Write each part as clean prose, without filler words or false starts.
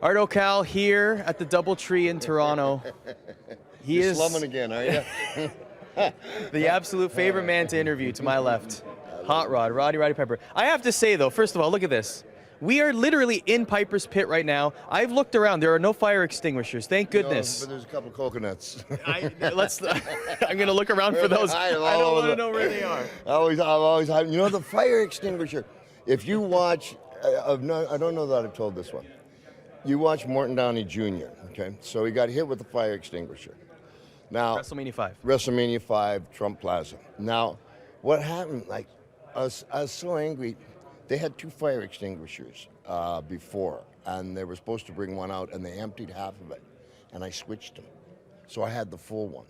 Art O'Cal here at the Doubletree in Toronto. You're slumming again, are you? The absolute favorite man to interview to my left. Hot Rod, Roddy Piper. I have to say though, first of all, look at this. We are literally in Piper's Pit right now. I've looked around. There are no fire extinguishers. Thank goodness. No, but there's a couple coconuts. I'm going to look around for those. I don't want to know where they are. I'm always hiding. You know, the fire extinguisher, if you watch, I don't know that I've told this one. You watch Morton Downey Jr., okay? So he got hit with the fire extinguisher. Now, WrestleMania 5. WrestleMania 5, Trump Plaza. Now, what happened, like, I was so angry. They had 2 fire extinguishers before, and they were supposed to bring one out, and they emptied half of it, and I switched them. So I had the full one.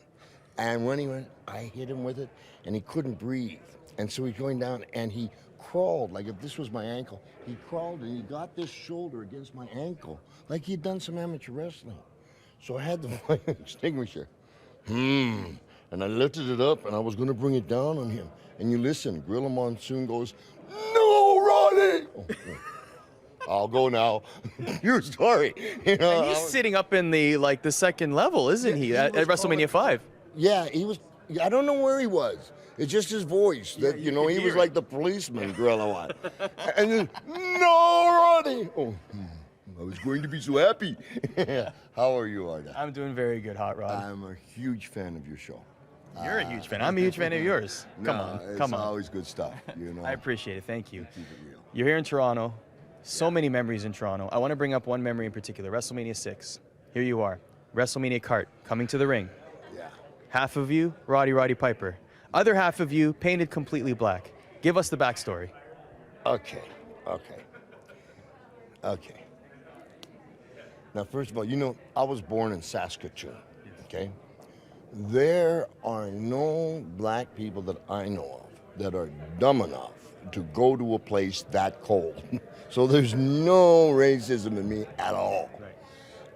And when he went, I hit him with it, and he couldn't breathe. And so he's going down, and he crawled, like if this was my ankle, he crawled, and he got this shoulder against my ankle, like he'd done some amateur wrestling. So I had the fire extinguisher. And I lifted it up, and I was going to bring it down on him. And you listen, Gorilla Monsoon goes, "No, Roddy!" I'll go now. True story. You know, And he's sitting up in the second level, isn't he at WrestleMania 5? Yeah, he was. I don't know where he was. It's just his voice that he was like the policeman, Gorilla one. And then, "No, Roddy!" I was going to be so happy. How are you, Arda? I'm doing very good, Hot Rod. I'm a huge fan of your show. You're a huge fan. I'm a huge fan of yours. Come on. It's always good stuff. You know. I appreciate it. Thank you. Keep it real. You're here in Toronto. So many memories in Toronto. I want to bring up one memory in particular. WrestleMania 6. Here you are. WrestleMania cart coming to the ring. Yeah. Half of you, Roddy Piper. Other half of you, painted completely black. Give us the backstory. Okay. Now, first of all, I was born in Saskatoon, okay? There are no black people that I know of that are dumb enough to go to a place that cold. So there's no racism in me at all. Right.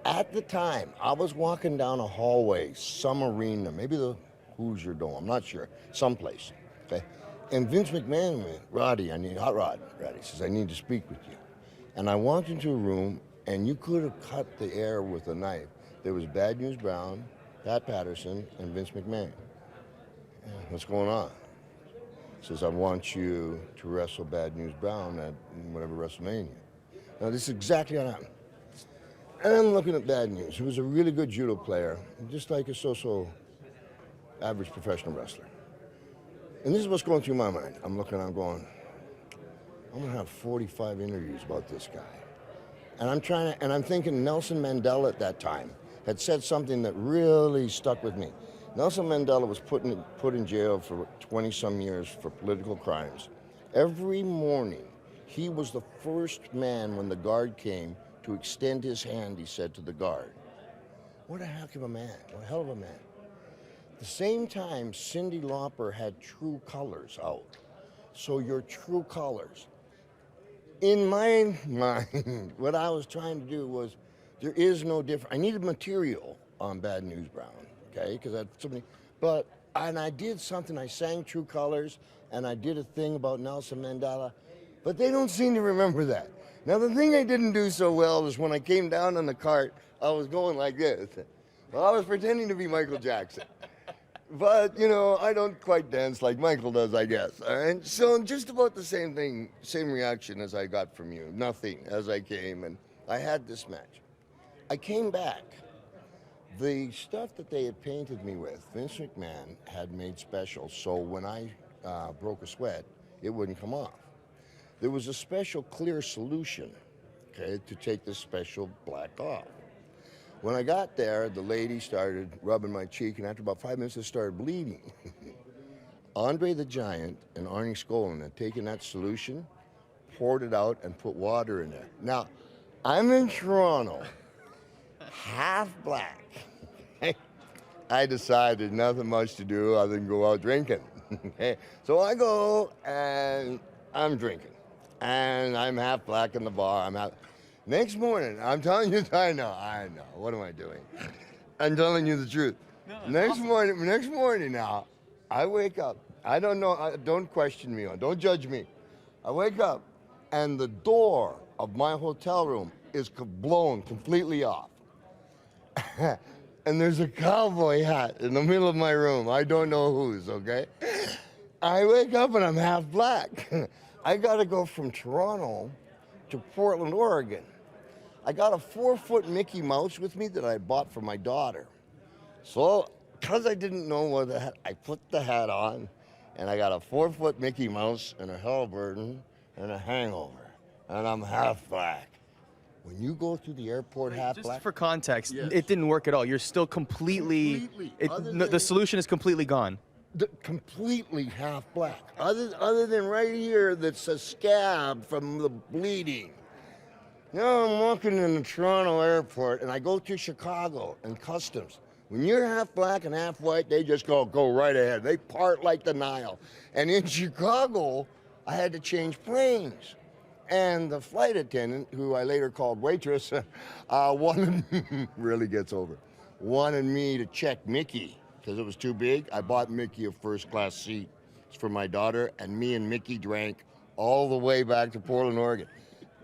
At the time, I was walking down a hallway, some arena, maybe the Hoosier Dome, I'm not sure, someplace, okay? And Vince McMahon went, "Roddy, Hot Rod," Roddy says, "I need to speak with you." And I walked into a room, and you could have cut the air with a knife. There was Bad News Brown, Pat Patterson, and Vince McMahon. "What's going on?" He says, "I want you to wrestle Bad News Brown at whatever WrestleMania." Now, this is exactly what happened. And I'm looking at Bad News, who was a really good judo player, just like a so-so average professional wrestler. And this is what's going through my mind. I'm looking, I'm going, I'm going to have 45 interviews about this guy. And I'm thinking Nelson Mandela at that time had said something that really stuck with me. Nelson Mandela was put in jail for 20-some years for political crimes. Every morning, he was the first man when the guard came to extend his hand, he said to the guard. What a heck of a man, what a hell of a man. At the same time, Cyndi Lauper had True Colors out. So your true colors. In my mind, what I was trying to do was, there is no difference. I needed material on Bad News Brown, okay? Because I had so many, and I did something, I sang True Colors, and I did a thing about Nelson Mandela, but they don't seem to remember that. Now, the thing I didn't do so well was when I came down on the cart, I was going like this. Well, I was pretending to be Michael Jackson. But, I don't quite dance like Michael does, I guess. All right? So just about the same thing, same reaction as I got from you. Nothing as I came, and I had this match. I came back. The stuff that they had painted me with, Vince McMahon had made special, so when I broke a sweat, it wouldn't come off. There was a special clear solution, okay, to take this special black off. When I got there, the lady started rubbing my cheek, and after about 5 minutes, it started bleeding. Andre the Giant and Arnie Skolin had taken that solution, poured it out, and put water in there. Now, I'm in Toronto, half black. I decided nothing much to do other than go out drinking. So I go, and I'm drinking. And I'm half black in the bar. Next morning, I'm telling you, I know. What am I doing? I'm telling you the truth. No, awesome. Next morning now, I wake up. I don't know, don't question me, don't judge me. I wake up, and the door of my hotel room is blown completely off. And there's a cowboy hat in the middle of my room. I don't know whose, okay? I wake up and I'm half black. I gotta go from Toronto to Portland, Oregon. I got a 4-foot Mickey Mouse with me that I bought for my daughter. So, because I didn't know what the hat, I put the hat on, and I got a 4-foot Mickey Mouse and a Halliburton and a hangover, and I'm half black. When you go through the airport half Just black, for context, yes. it didn't work at all. You're still completely the solution is completely gone. Completely half black. Other than right here, that's a scab from the bleeding. Now I'm walking in the Toronto airport, and I go to Chicago and customs. When you're half black and half white, they just go right ahead. They part like the Nile. And in Chicago, I had to change planes. And the flight attendant, who I later called waitress, really gets over, wanted me to check Mickey because it was too big. I bought Mickey a first-class seat. It's for my daughter, and me and Mickey drank all the way back to Portland, Oregon.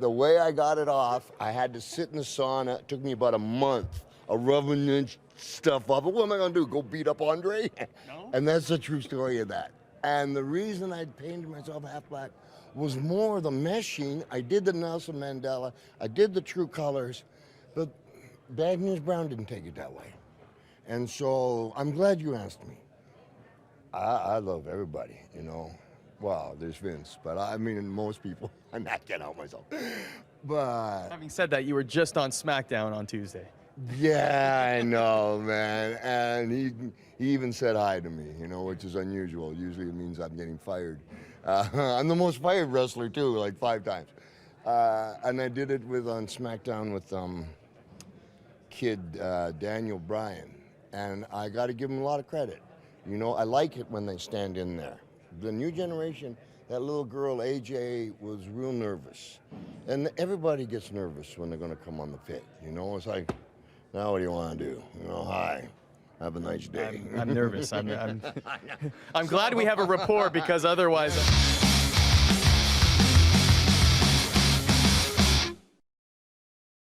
The way I got it off, I had to sit in the sauna. It took me about a month of rubbing this stuff off. But what am I going to do, go beat up Andre? No. And that's the true story of that. And the reason I painted myself half black was more the meshing. I did the Nelson Mandela. I did the true colors. But Bad News Brown didn't take it that way. And so I'm glad you asked me. I love everybody, you know. Wow, there's Vince, but I mean, most people, I'm not getting out myself. But Having said that, you were just on SmackDown on Tuesday. yeah, I know, man. And he even said hi to me, you know, which is unusual. Usually it means I'm getting fired. I'm the most fired wrestler, too, like 5 times. And I did it on SmackDown with kid Daniel Bryan. And I got to give him a lot of credit. You know, I like it when they stand in there. The new generation, that little girl, AJ, was real nervous. And everybody gets nervous when they're going to come on the pit. You know, it's like, now what do you want to do? You know, hi, have a nice day. I'm nervous. I'm glad we have a rapport because otherwise...